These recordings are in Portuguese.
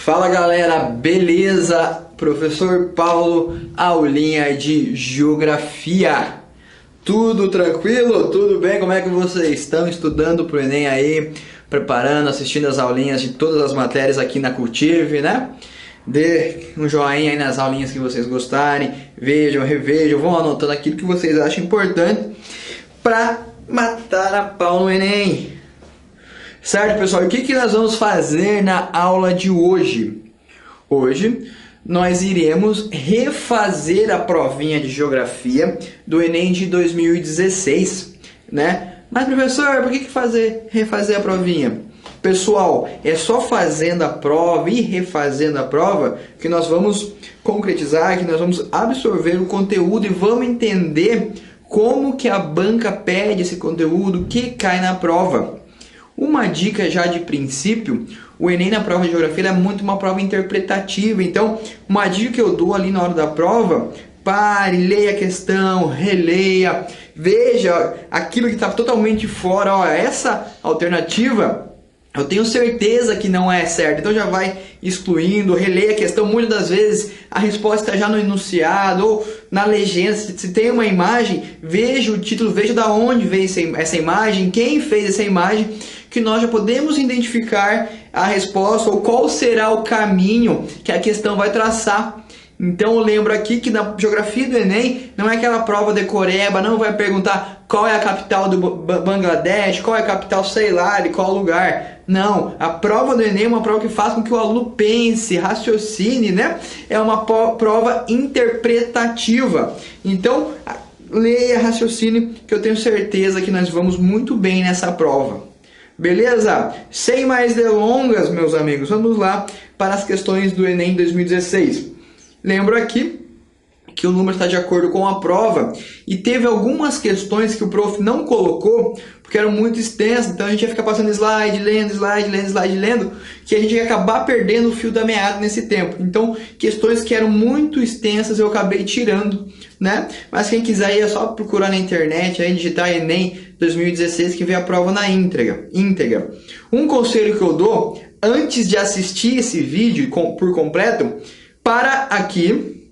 Fala galera, beleza? Professor Paulo, aulinha de Geografia. Tudo tranquilo? Tudo bem? Como é que vocês estão estudando pro Enem aí? Preparando, assistindo as aulinhas de todas as matérias aqui na Cultive, né? Dê um joinha aí nas aulinhas que vocês gostarem. Vejam, revejam, vão anotando aquilo que vocês acham importante para matar a pau no Enem. Certo, pessoal? E o que nós vamos fazer na aula de hoje? Hoje nós iremos refazer a provinha de Geografia do Enem de 2016, né? Mas, professor, por que refazer a provinha? Pessoal, é só fazendo a prova e refazendo a prova que nós vamos concretizar, que nós vamos absorver o conteúdo e vamos entender como que a banca pede esse conteúdo que cai na prova. Uma dica já de princípio, o Enem na prova de Geografia é muito uma prova interpretativa, então uma dica que eu dou ali na hora da prova: pare, leia a questão, releia, veja aquilo que está totalmente fora. Ó, essa alternativa eu tenho certeza que não é certa, então já vai excluindo, releia a questão. Muitas das vezes a resposta está já no enunciado ou na legenda. Se tem uma imagem, veja o título, veja da onde veio essa imagem, quem fez essa imagem, que nós já podemos identificar a resposta ou qual será o caminho que a questão vai traçar. Então eu lembro aqui que na geografia do Enem não é aquela prova decoreba, não vai perguntar qual é a capital do Bangladesh, qual é a capital, sei lá, de qual lugar. Não, a prova do Enem é uma prova que faz com que o aluno pense, raciocine, né? É uma prova interpretativa. Então, leia, raciocine, que eu tenho certeza que nós vamos muito bem nessa prova. Beleza? Sem mais delongas, meus amigos, vamos lá para as questões do Enem 2016. Lembro aqui que o número está de acordo com a prova e teve algumas questões que o prof não colocou porque eram muito extensas, então a gente ia ficar passando slide, lendo, que a gente ia acabar perdendo o fio da meada nesse tempo. Então, questões que eram muito extensas eu acabei tirando, né? Mas quem quiser aí é só procurar na internet, aí digitar Enem 2016 que vê a prova na íntegra. Um conselho que eu dou, antes de assistir esse vídeo por completo, para aqui,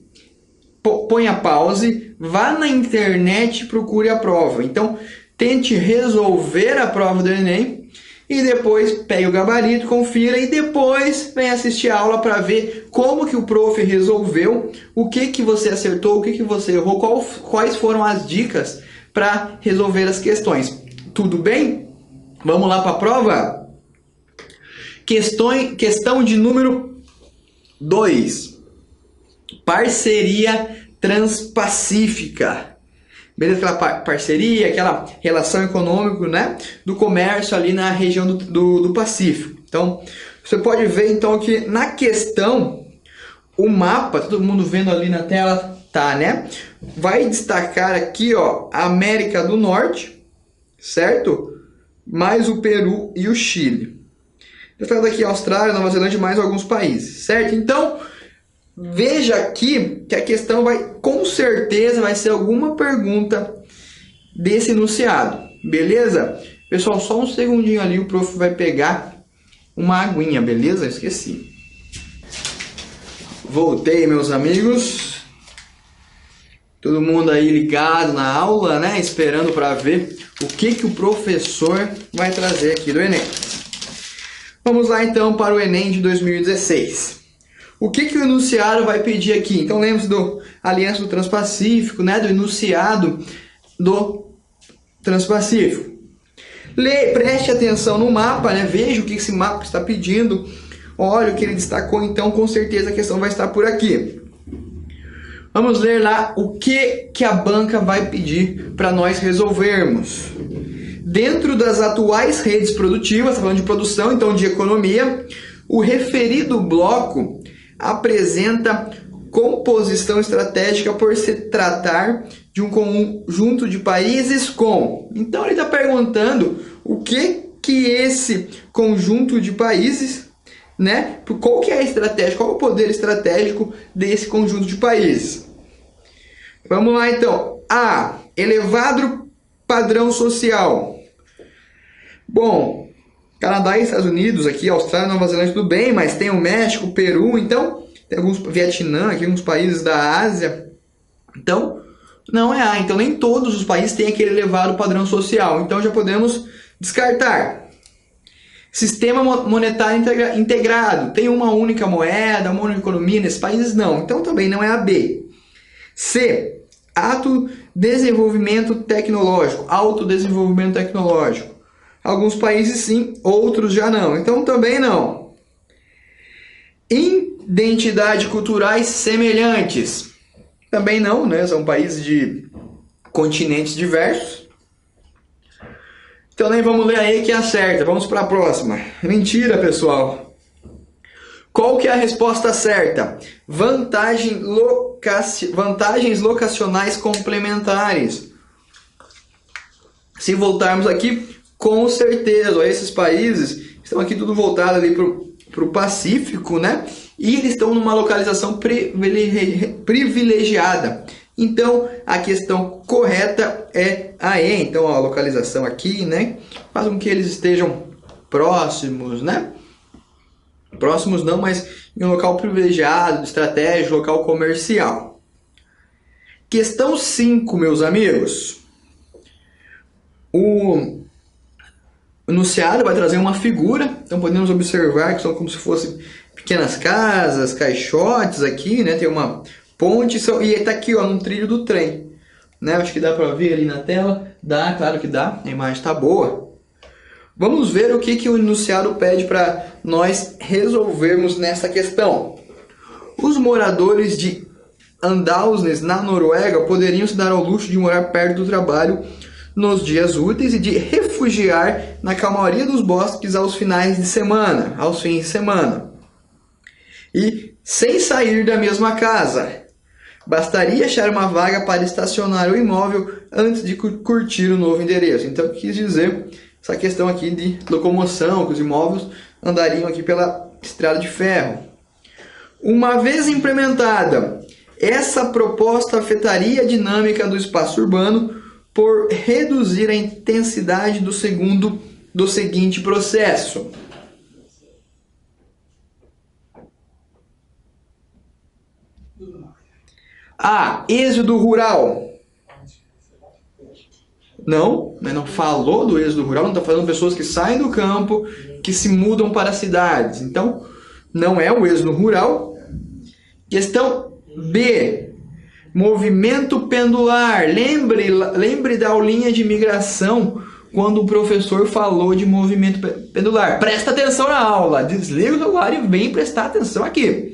põe a pause, vá na internet e procure a prova. Então, tente resolver a prova do Enem e depois pegue o gabarito, confira e depois vem assistir a aula para ver como que o prof resolveu, o que você acertou, o que você errou, quais foram as dicas para resolver as questões. Tudo bem? Vamos lá para a prova? Questão de número 2. Parceria transpacífica. Beleza? Aquela parceria, aquela relação econômica, né, do comércio ali na região do Pacífico. Então, você pode ver então que na questão, o mapa, todo mundo vendo ali na tela, tá, né? Vai destacar aqui, ó, a América do Norte, certo? Mais o Peru e o Chile. Destacando aqui a Austrália, Nova Zelândia e mais alguns países, certo? Então, veja aqui que a questão com certeza vai ser alguma pergunta desse enunciado, beleza? Pessoal, só um segundinho ali, o prof vai pegar uma aguinha, beleza? Esqueci. Voltei, meus amigos. Todo mundo aí ligado na aula, né? Esperando para ver o que o professor vai trazer aqui do Enem. Vamos lá então para o Enem de 2016. O que o enunciado vai pedir aqui? Então lembre-se do Aliança do Transpacífico, né? Do enunciado do Transpacífico. Preste atenção no mapa, né? Veja o que esse mapa está pedindo. Olha o que ele destacou, então com certeza a questão vai estar por aqui. Vamos ler lá o que a banca vai pedir para nós resolvermos. Dentro das atuais redes produtivas, tá falando de produção, então de economia, o referido bloco apresenta composição estratégica por se tratar de um conjunto de países com... Então ele está perguntando o que esse conjunto de países, né? Qual que é a estratégia, qual é o poder estratégico desse conjunto de países? Vamos lá então. Elevado padrão social. Bom, Canadá e Estados Unidos, aqui, Austrália, Nova Zelândia, tudo bem, mas tem o México, o Peru, então, tem alguns, Vietnã, aqui, alguns países da Ásia. Então, não é A. Então, nem todos os países têm aquele elevado padrão social. Então, já podemos descartar. Sistema monetário integrado. Tem uma única moeda, uma única economia nesses países? Não. Então, também não é a B. C. Autodesenvolvimento tecnológico. Autodesenvolvimento tecnológico. Alguns países sim, outros já não. Então, também não. Identidade culturais semelhantes. Também não, né? São países de continentes diversos. Então nem vamos ler aí que acerta. Vamos para a próxima. Mentira, pessoal. Qual que é a resposta certa? Vantagens locacionais complementares. Se voltarmos aqui, com certeza, esses países estão aqui tudo voltado ali para o Pacífico, né? E eles estão numa localização privilegiada. Então, a questão correta é a E. Então, ó, a localização aqui, né? Faz com que eles estejam próximos, né? Próximos não, mas em um local privilegiado, estratégico, local comercial. Questão 5, meus amigos. O enunciado vai trazer uma figura. Então, podemos observar que são como se fossem pequenas casas, caixotes aqui, né? Tem uma ponte e está aqui, ó, num trilho do trem, né? Acho que dá para ver ali na tela. Dá, claro que dá. A imagem está boa. Vamos ver o que o enunciado pede para nós resolvermos nessa questão. Os moradores de Andalsnes, na Noruega, poderiam se dar ao luxo de morar perto do trabalho nos dias úteis e de refugiar na calmaria dos bosques aos fins de semana. E sem sair da mesma casa. Bastaria achar uma vaga para estacionar o imóvel antes de curtir o novo endereço. Então, quis dizer essa questão aqui de locomoção, que os imóveis andariam aqui pela estrada de ferro. Uma vez implementada, essa proposta afetaria a dinâmica do espaço urbano por reduzir a intensidade do seguinte processo. A. Êxodo rural. Não, mas não falou do êxodo rural, não está falando de pessoas que saem do campo, que se mudam para as cidades. Então, não é o êxodo rural. Questão B. Movimento pendular. Lembre da aulinha de migração quando o professor falou de movimento pendular. Presta atenção na aula. Desliga o celular e vem prestar atenção aqui.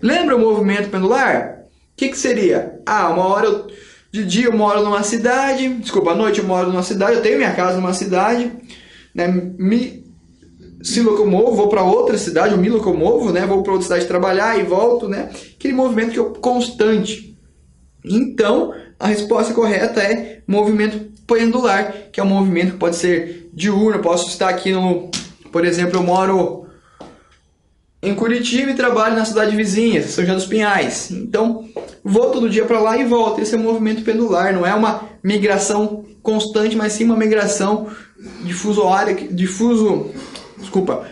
Lembra o movimento pendular? O que seria? Uma hora de dia eu moro numa cidade, à noite eu moro numa cidade, eu tenho minha casa numa cidade, né, se locomovo, vou para outra cidade, eu me locomovo, né, vou para outra cidade trabalhar e volto, né, aquele movimento que é constante. Então, a resposta correta é movimento pendular, que é um movimento que pode ser diurno. Eu posso estar aqui por exemplo, eu moro em Curitiba e trabalho na cidade vizinha, São José dos Pinhais. Então, vou todo dia para lá e volto. Esse é um movimento pendular, não é uma migração constante, mas sim uma migração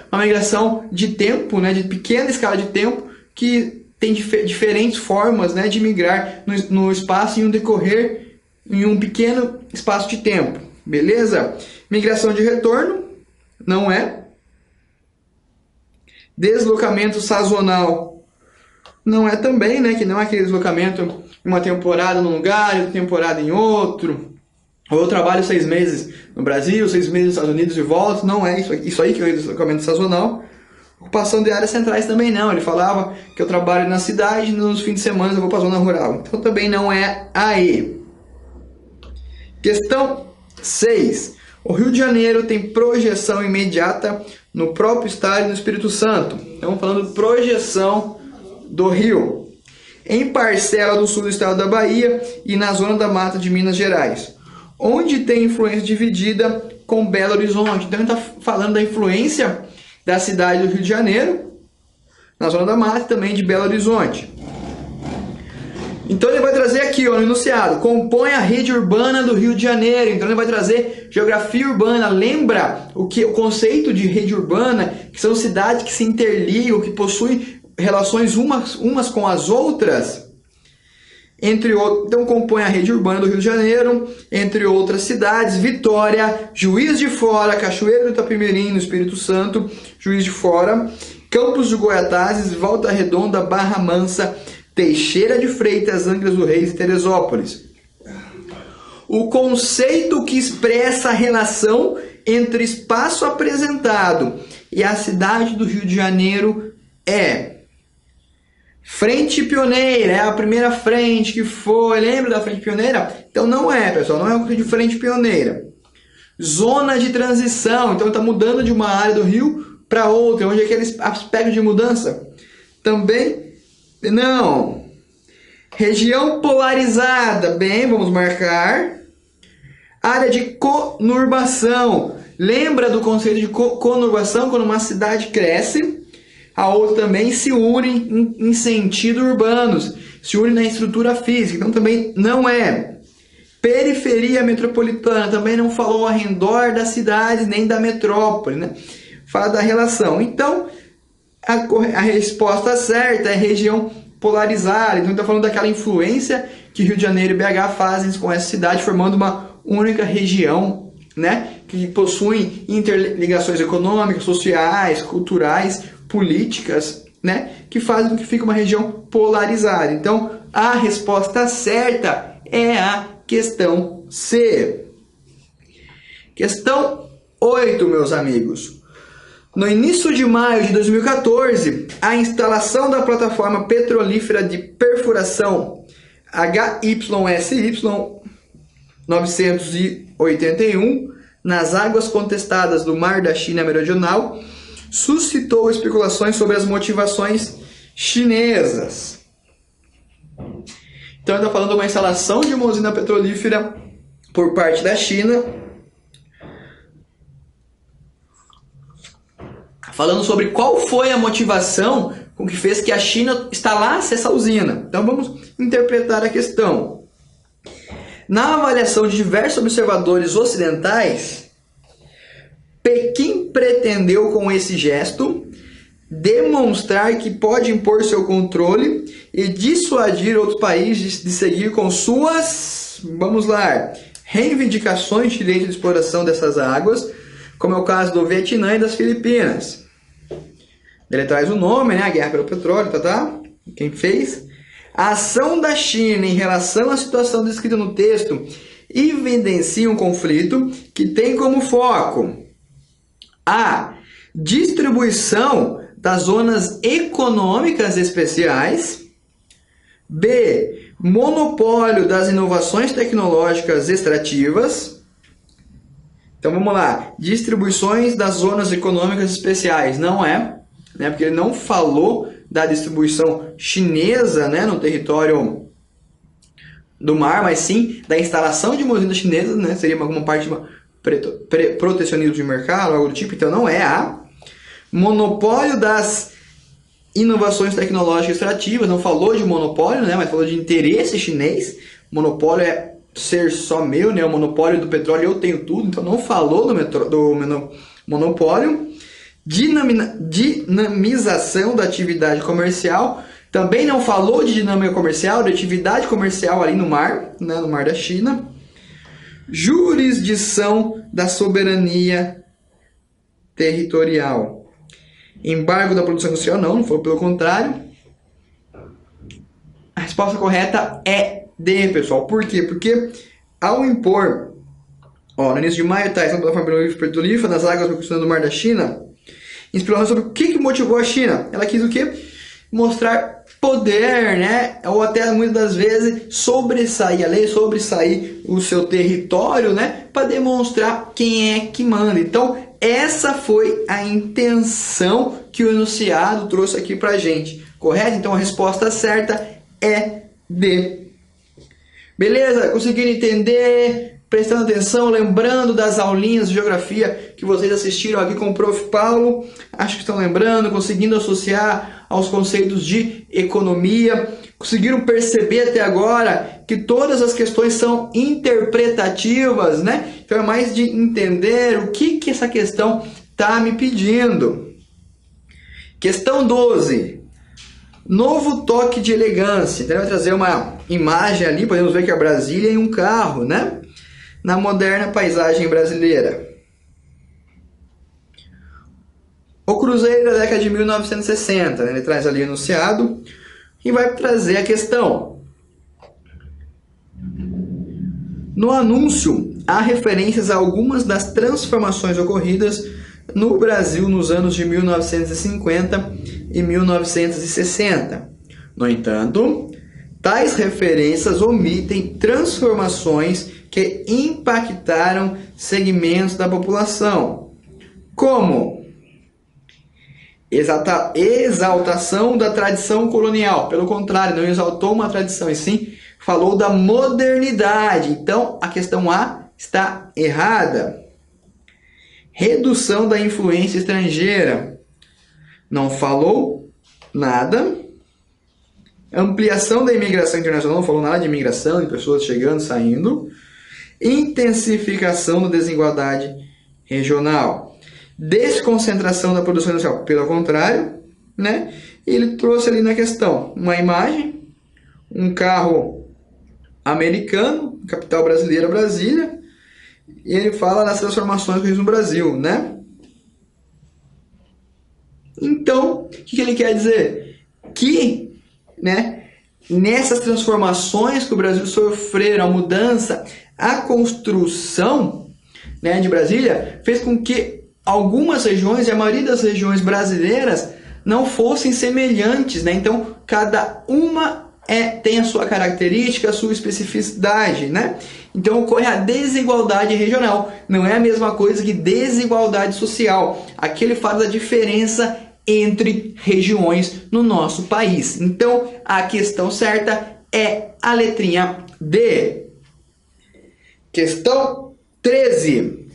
uma migração de tempo, né, de pequena escala de tempo, que tem diferentes formas, né, de migrar no espaço em um pequeno espaço de tempo. Beleza? Migração de retorno, não é. Deslocamento sazonal, não é também, né? Que não é aquele deslocamento uma temporada num lugar, outra temporada em outro. Ou eu trabalho 6 meses no Brasil, 6 meses nos Estados Unidos e volto. Não é isso aí que é o deslocamento sazonal. Ocupação de áreas centrais também não. Ele falava que eu trabalho na cidade e nos fins de semana eu vou para a zona rural. Então também não é aí. Questão 6. O Rio de Janeiro tem projeção imediata no próprio estado e no Espírito Santo. Estamos falando de projeção do Rio. Em parcela do sul do estado da Bahia e na zona da mata de Minas Gerais. Onde tem influência dividida com Belo Horizonte. Então, ele está falando da influência da cidade do Rio de Janeiro, na zona da mata, também de Belo Horizonte. Então ele vai trazer aqui, ó, no enunciado, compõe a rede urbana do Rio de Janeiro. Então ele vai trazer geografia urbana. Lembra o conceito de rede urbana, que são cidades que se interligam, que possuem relações umas com as outras? Entre outros, então compõe a rede urbana do Rio de Janeiro, entre outras cidades: Vitória, Juiz de Fora, Cachoeiro do Itapemirim, no Espírito Santo, Juiz de Fora, Campos de Goyatazes, Volta Redonda, Barra Mansa, Teixeira de Freitas, Angra dos Reis e Teresópolis. O conceito que expressa a relação entre espaço apresentado e a cidade do Rio de Janeiro é frente pioneira. É a primeira frente que foi. Lembra da frente pioneira? Então não é, pessoal, não é o de frente pioneira. Zona de transição. Então está mudando de uma área do Rio para outra. Onde é aquele aspecto de mudança? Também não. Região polarizada. Bem, vamos marcar. Área de conurbação. Lembra do conceito de conurbação? Quando uma cidade cresce, a outra também se une em sentido urbanos, se une na estrutura física. Então também não é. Periferia metropolitana, também não falou ao redor das cidades nem da metrópole, né? Fala da relação. Então a resposta certa é região polarizada. Então está falando daquela influência que Rio de Janeiro e BH fazem com essa cidade, formando uma única região, né? Que possui interligações econômicas, sociais, culturais, políticas, né? Que fazem com que fique uma região polarizada. Então, a resposta certa é a questão C. Questão 8, meus amigos. No início de maio de 2014, a instalação da plataforma petrolífera de perfuração HYSY 981 nas águas contestadas do Mar da China Meridional suscitou especulações sobre as motivações chinesas. Então, está falando de uma instalação de uma usina petrolífera por parte da China, falando sobre qual foi a motivação com que fez que a China instalasse essa usina. Então, vamos interpretar a questão. Na avaliação de diversos observadores ocidentais, Pequim pretendeu com esse gesto demonstrar que pode impor seu controle e dissuadir outros países de seguir com suas, vamos lá, reivindicações de direito de exploração dessas águas, como é o caso do Vietnã e das Filipinas. Ele traz o nome, né? A guerra pelo petróleo, tá? Quem fez? A ação da China em relação à situação descrita no texto evidencia um conflito que tem como foco a distribuição das zonas econômicas especiais, B, monopólio das inovações tecnológicas extrativas. Então vamos lá, distribuições das zonas econômicas especiais, não é, né? Porque ele não falou da distribuição chinesa, né, no território do mar, mas sim da instalação de uma usina chinesa, né, seria alguma parte de protecionismo de mercado, algo do tipo. Então não é a monopólio das inovações tecnológicas extrativas, não falou de monopólio, né, mas falou de interesse chinês. Monopólio é ser só meu, né, o monopólio do petróleo eu tenho tudo, então não falou do monopólio. Dinamização da atividade comercial, também não falou de dinâmica comercial, de atividade comercial ali no mar, né, no Mar da China. Jurisdição da soberania territorial. Embargo da produção industrial, não foi pelo contrário. A resposta correta é D, pessoal. Por quê? Porque ao impor, no início de maio, está essa plataforma petrolífera nas águas do Mar da China, inspiração sobre o que motivou a China. Ela quis o quê? Mostrar poder, né? Ou até muitas das vezes sobressair a lei, sobressair o seu território, né? Para demonstrar quem é que manda. Então, essa foi a intenção que o enunciado trouxe aqui pra gente. Correto? Então, a resposta certa é D. Beleza? Conseguiram entender prestando atenção, lembrando das aulinhas de geografia que vocês assistiram aqui com o Prof. Paulo. Acho que estão lembrando, conseguindo associar aos conceitos de economia. Conseguiram perceber até agora que todas as questões são interpretativas, né? Então é mais de entender o que essa questão está me pedindo. Questão 12. Novo toque de elegância. Então ele vai trazer uma imagem ali, podemos ver que é Brasília em um carro, né? Na moderna paisagem brasileira. O Cruzeiro da década de 1960, né? Ele traz ali o enunciado e vai trazer a questão. No anúncio, há referências a algumas das transformações ocorridas no Brasil nos anos de 1950 e 1960. No entanto, tais referências omitem transformações que impactaram segmentos da população, como exaltação da tradição colonial. Pelo contrário, não exaltou uma tradição, e sim falou da modernidade. Então, a questão A está errada. Redução da influência estrangeira. Não falou nada. Ampliação da imigração internacional. Não falou nada de imigração, de pessoas chegando, saindo. Intensificação da desigualdade regional. Desconcentração da produção industrial. Pelo contrário, né? Ele trouxe ali na questão uma imagem, um carro americano, capital brasileira, Brasília, e ele fala das transformações que no Brasil, né? Então, o que ele quer dizer? Que, né, nessas transformações que o Brasil sofreu, a mudança, a construção, né, de Brasília, fez com que algumas regiões, e a maioria das regiões brasileiras, não fossem semelhantes, né? Então, cada uma tem a sua característica, a sua especificidade, né? Então ocorre a desigualdade regional. Não é a mesma coisa que desigualdade social. Aqui ele fala da diferença entre regiões no nosso país. Então a questão certa é a letrinha D. Questão 13.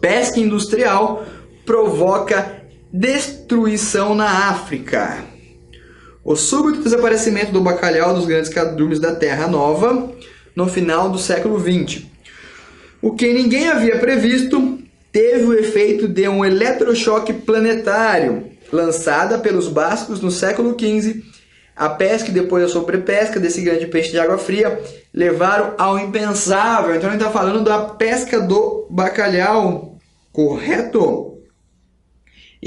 Pesca industrial provoca destruição na África. O súbito desaparecimento do bacalhau dos grandes cardumes da Terra Nova no final do século XX. O que ninguém havia previsto teve o efeito de um eletrochoque planetário lançada pelos bascos no século XV. A pesca e depois a sobrepesca desse grande peixe de água fria levaram ao impensável. Então ele está falando da pesca do bacalhau, correto?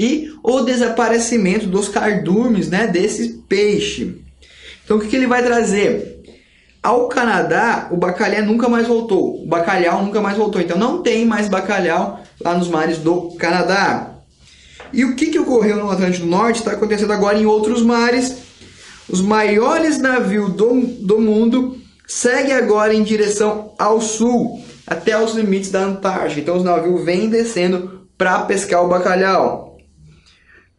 E o desaparecimento dos cardumes, né, desse peixe. Então o que ele vai trazer? Ao Canadá, o bacalhau nunca mais voltou. O bacalhau nunca mais voltou. Então não tem mais bacalhau lá nos mares do Canadá. E o que ocorreu no Atlântico Norte está acontecendo agora em outros mares. Os maiores navios do mundo seguem agora em direção ao sul, até os limites da Antártica. Então os navios vêm descendo para pescar o bacalhau,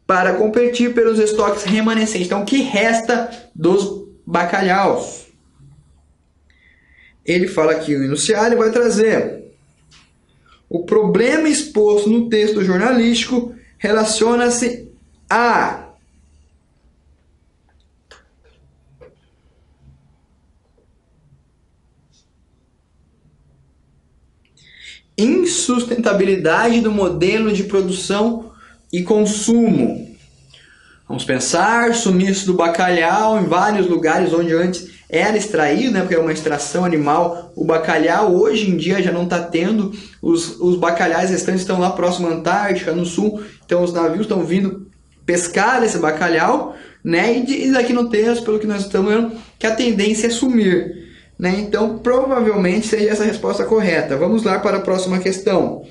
para competir pelos estoques remanescentes. Então, o que resta dos bacalhaus? Ele fala aqui, o enunciado vai trazer: o problema exposto no texto jornalístico relaciona-se a insustentabilidade do modelo de produção e consumo. Vamos pensar, sumiço do bacalhau em vários lugares onde antes era extraído, né, porque é uma extração animal. O bacalhau hoje em dia já não está tendo, os bacalhais restantes estão lá próximo à Antártica, no sul, então os navios estão vindo pescar esse bacalhau, né, e diz aqui no texto, pelo que nós estamos vendo, que a tendência é sumir, né, então provavelmente seja essa a resposta correta. Vamos lá para a próxima questão.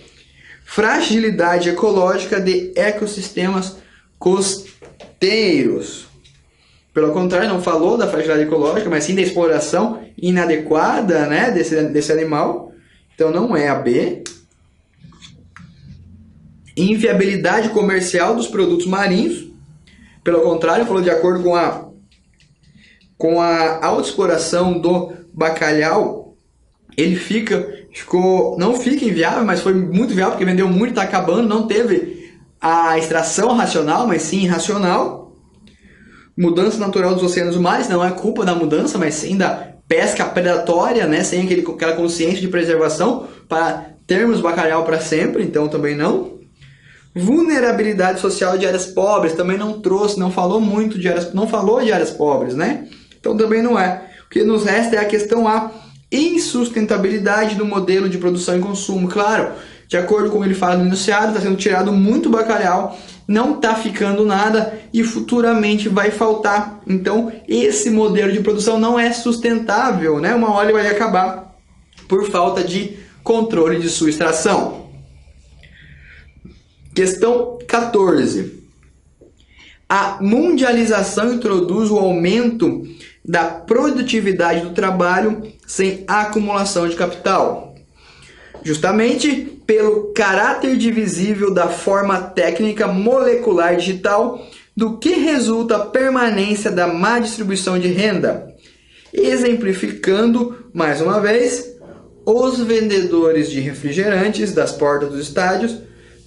Fragilidade ecológica de ecossistemas costeiros. Pelo contrário, não falou da fragilidade ecológica, mas sim da exploração inadequada, né, desse animal. Então não é a B. Inviabilidade comercial dos produtos marinhos. Pelo contrário, falou de acordo com a autoexploração do bacalhau, ele fica não fica inviável, mas foi muito viável porque vendeu muito, está acabando, não teve a extração racional, mas sim irracional. Mudança natural dos oceanos e mares, não é culpa da mudança, mas sim da pesca predatória, né? Sem aquela consciência de preservação para termos bacalhau para sempre, então também não. Vulnerabilidade social de áreas pobres, também não trouxe, não falou muito de áreas, não falou de áreas pobres, né? Então também não é. O que nos resta é a questão A, insustentabilidade do modelo de produção e consumo. Claro, de acordo com o que ele fala no enunciado, está sendo tirado muito bacalhau, não está ficando nada e futuramente vai faltar. Então, esse modelo de produção não é sustentável, né? Uma hora ele vai acabar por falta de controle de sua extração. Questão 14. A mundialização introduz o aumento da produtividade do trabalho sem acumulação de capital. Justamente pelo caráter divisível da forma técnica molecular digital, do que resulta a permanência da má distribuição de renda. Exemplificando, mais uma vez, os vendedores de refrigerantes das portas dos estádios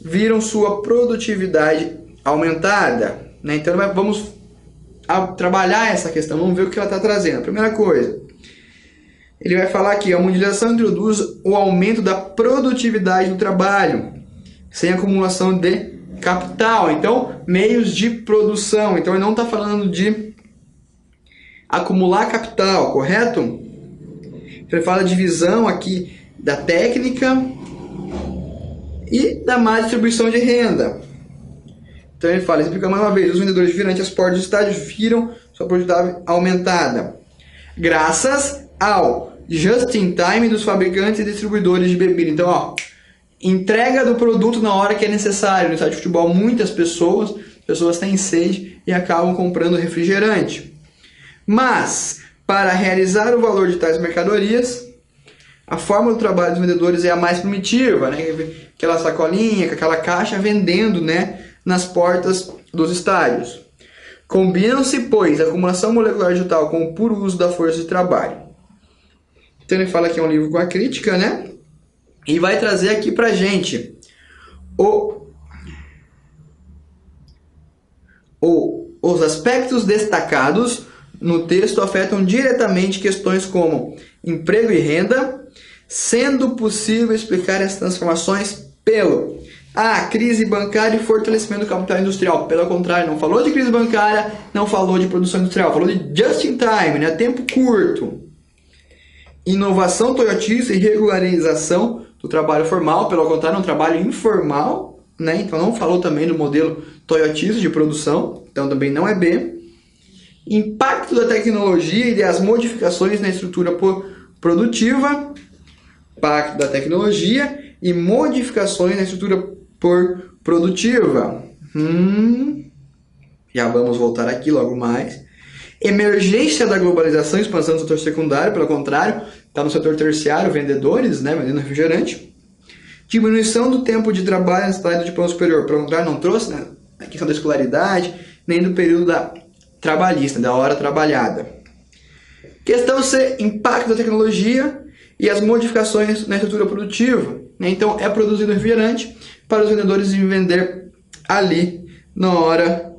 viram sua produtividade aumentada. Né? Então vamos trabalhar essa questão, vamos ver o que ela está trazendo. A primeira coisa, ele vai falar que a mundialização introduz o aumento da produtividade do trabalho, sem acumulação de capital. Então, meios de produção. Então, ele não está falando de acumular capital, correto? Ele fala de divisão aqui da técnica e da má distribuição de renda. Então ele fala, explica mais uma vez, os vendedores virante as portas do estádio viram sua produtividade aumentada, graças ao just-in-time dos fabricantes e distribuidores de bebida. Então, ó, entrega do produto na hora que é necessário. No estádio de futebol, muitas pessoas têm sede e acabam comprando refrigerante. Mas, para realizar o valor de tais mercadorias, a forma do trabalho dos vendedores é a mais primitiva, né? Aquela sacolinha, com aquela caixa vendendo, né, nas portas dos estádios. Combinam-se, pois, a acumulação molecular digital com o puro uso da força de trabalho. Então ele fala que é um livro com a crítica, né? E vai trazer aqui pra gente os aspectos destacados no texto afetam diretamente questões como emprego e renda, sendo possível explicar as transformações pelo crise bancária e fortalecimento do capital industrial. Pelo contrário, não falou de crise bancária, não falou de produção industrial, falou de just in time, né? Tempo curto. Inovação toyotista e regularização do trabalho formal, pelo contrário, um trabalho informal, né? Então não falou também do modelo toyotista de produção, então também não é B. Impacto da tecnologia e das modificações na estrutura produtiva, impacto da tecnologia e modificações na estrutura produtiva. Já vamos voltar aqui logo mais. Emergência da globalização, expansão do setor secundário, pelo contrário, está no setor terciário, vendedores, né, vendendo refrigerante. Diminuição do tempo de trabalho na cidade de plano superior, pelo contrário, não trouxe, né, a questão da escolaridade, nem do período trabalhista, da hora trabalhada. Questão C, impacto da tecnologia e as modificações na estrutura produtiva. Então, é produzido refrigerante para os vendedores vender ali na hora,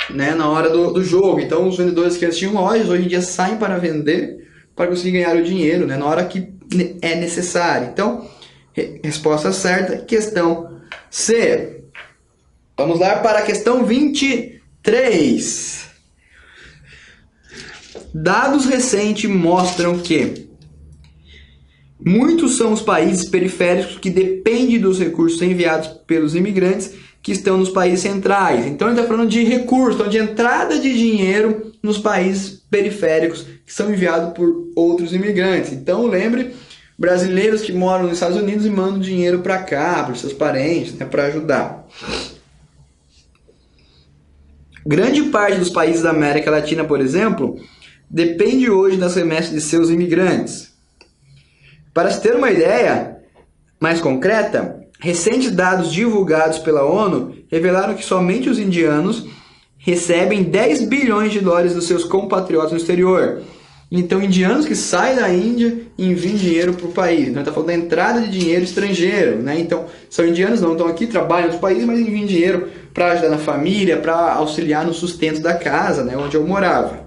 né, na hora do jogo. Então, os vendedores que antes tinham lojas, hoje em dia saem para vender, para conseguir ganhar o dinheiro, né, na hora que é necessário. Então, resposta certa, questão C. Vamos lá para a questão 23. Dados recentes mostram que muitos são os países periféricos que dependem dos recursos enviados pelos imigrantes que estão nos países centrais. Então ele está falando de recursos, então de entrada de dinheiro nos países periféricos que são enviados por outros imigrantes. Então lembre, brasileiros que moram nos Estados Unidos e mandam dinheiro para cá, para os seus parentes, né, para ajudar. Grande parte dos países da América Latina, por exemplo, depende hoje das remessas de seus imigrantes. Para se ter uma ideia mais concreta, recentes dados divulgados pela ONU revelaram que somente os indianos recebem 10 bilhões de dólares dos seus compatriotas no exterior. Então, indianos que saem da Índia e enviam dinheiro para o país. Então, está falando da entrada de dinheiro estrangeiro, né? Então, são indianos, não estão aqui, trabalham no país, mas enviam dinheiro para ajudar na família, para auxiliar no sustento da casa, né, onde eu morava.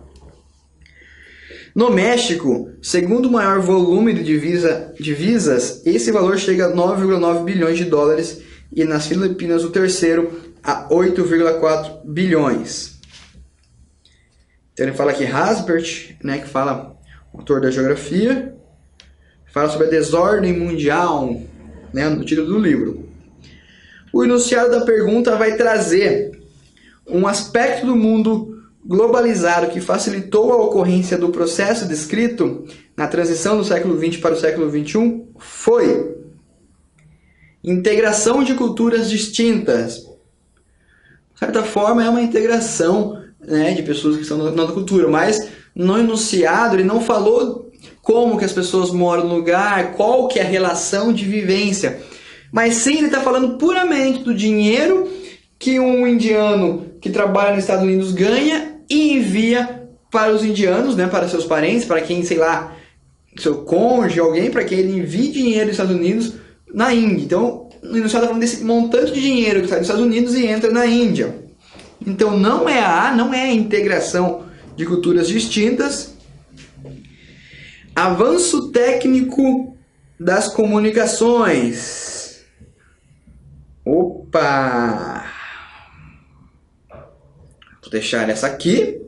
No México, segundo o maior volume de divisas, esse valor chega a 9,9 bilhões de dólares e nas Filipinas o terceiro a 8,4 bilhões. Então ele fala aqui Hasbert, né, que fala, o autor da geografia, fala sobre a desordem mundial, né, no título do livro. O enunciado da pergunta vai trazer um aspecto do mundo globalizado que facilitou a ocorrência do processo descrito na transição do século XX para o século XXI foi integração de culturas distintas. De certa forma, é uma integração, né, de pessoas que estão na cultura, mas no enunciado ele não falou como que as pessoas moram no lugar, qual que é a relação de vivência, mas sim ele está falando puramente do dinheiro que um indiano que trabalha nos Estados Unidos ganha e envia para os indianos, né, para seus parentes, para quem, sei lá, seu cônjuge, alguém, para quem ele envie dinheiro dos Estados Unidos na Índia. Então, no enunciado está falando desse montante de dinheiro que sai dos Estados Unidos e entra na Índia. Então, não é a integração de culturas distintas. Avanço técnico das comunicações. Opa! Vou deixar essa aqui.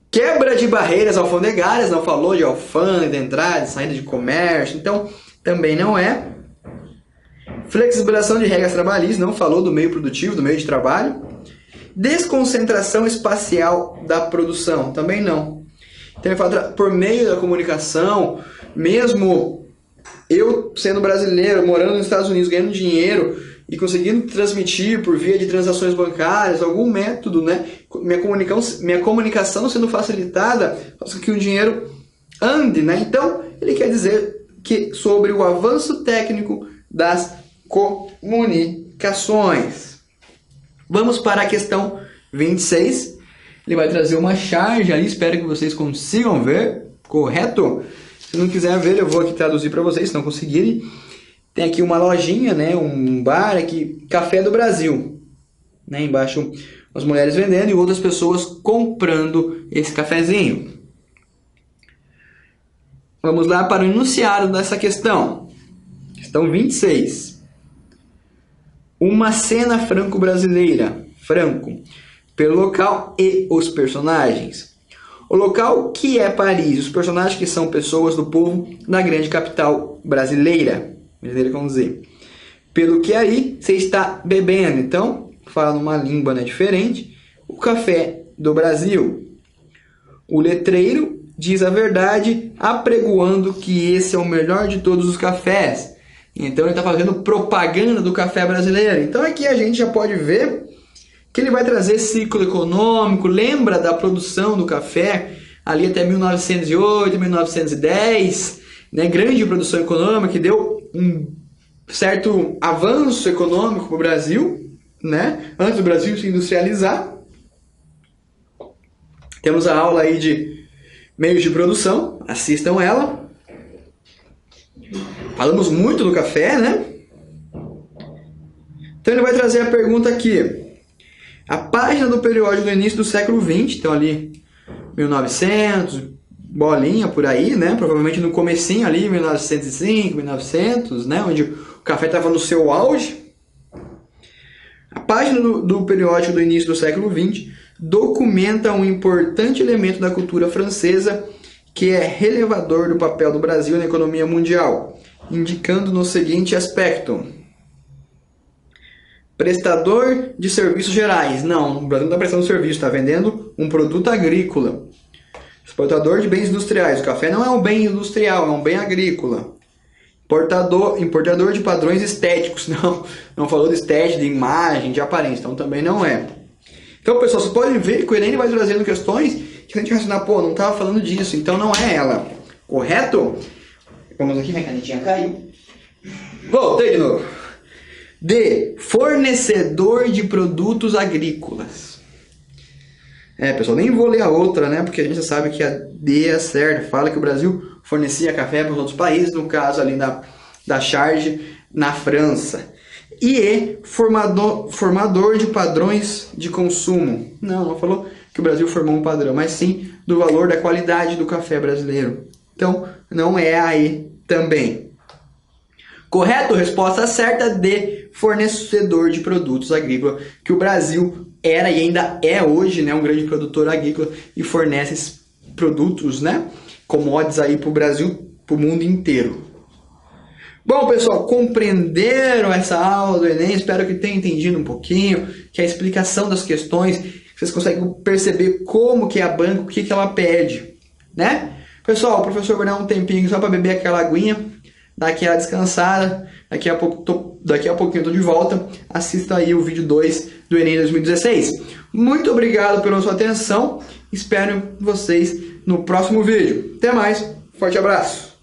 Quebra de barreiras alfandegárias, não falou de alfândega, entrada, saída de comércio, então também não é. Flexibilização de regras trabalhistas, não falou do meio produtivo, do meio de trabalho. Desconcentração espacial da produção, também não. Então ele fala por meio da comunicação, mesmo eu sendo brasileiro, morando nos Estados Unidos, ganhando dinheiro e conseguindo transmitir por via de transações bancárias, algum método, né? Minha comunicação sendo facilitada, faz com que o dinheiro ande, né? Então, ele quer dizer que sobre o avanço técnico das comunicações. Vamos para a questão 26. Ele vai trazer uma charge ali, espero que vocês consigam ver, correto? Se não quiser ver, eu vou aqui traduzir para vocês, se não conseguirem. Tem aqui uma lojinha, né, um bar aqui, Café do Brasil. Né, embaixo as mulheres vendendo e outras pessoas comprando esse cafezinho. Vamos lá para o enunciado dessa questão. Questão 26. Uma cena franco-brasileira. Franco. Pelo local e os personagens. O local que é Paris. Os personagens que são pessoas do povo da grande capital brasileira. Vamos dizer. Pelo que aí você está bebendo. Então, fala numa língua, né, diferente. O café do Brasil. O letreiro diz a verdade, apregoando que esse é o melhor de todos os cafés. Então, ele está fazendo propaganda do café brasileiro. Então, aqui a gente já pode ver que ele vai trazer ciclo econômico. Lembra da produção do café ali até 1908, 1910. Né, grande produção econômica que deu um certo avanço econômico para o Brasil, né, antes do Brasil se industrializar. Temos a aula aí de meios de produção, assistam ela. Falamos muito do café, né? Então ele vai trazer a pergunta aqui. A página do periódico do início do século XX, então ali 1900, bolinha por aí, né? Provavelmente no comecinho ali, 1905, 1900, né? Onde o café estava no seu auge. A página do periódico do início do século XX documenta um importante elemento da cultura francesa que é relevador do papel do Brasil na economia mundial, indicando no seguinte aspecto. Prestador de serviços gerais. Não, o Brasil não está prestando serviço, está vendendo um produto agrícola. Exportador de bens industriais. O café não é um bem industrial, é um bem agrícola. Importador de padrões estéticos. Não falou de estética, de imagem, de aparência. Então também não é. Então, pessoal, vocês podem ver que o Enem vai trazendo questões que a gente raciocinar, pô, não estava falando disso, então não é ela. Correto? Vamos aqui, minha canetinha caiu. Voltei de novo. D. Fornecedor de produtos agrícolas. Pessoal, nem vou ler a outra, né? Porque a gente sabe que a D é certa. Fala que o Brasil fornecia café para os outros países, no caso ali da Charge, na França. E formador de padrões de consumo. Não falou que o Brasil formou um padrão, mas sim do valor da qualidade do café brasileiro. Então, não é a E também. Correto? Resposta certa, D, fornecedor de produtos agrícolas, que o Brasil era e ainda é hoje, né, um grande produtor agrícola e fornece esses produtos, né, commodities aí para o Brasil, para o mundo inteiro. Bom, pessoal, compreenderam essa aula do Enem? Espero que tenham entendido um pouquinho, que a explicação das questões, vocês conseguem perceber como que é a banca, o que ela pede, né? Pessoal, o professor vai dar um tempinho só para beber aquela aguinha, dar aquela descansada, daqui a pouquinho eu tô de volta, assista aí o vídeo 2 do Enem 2016. Muito obrigado pela sua atenção, espero vocês no próximo vídeo. Até mais, forte abraço!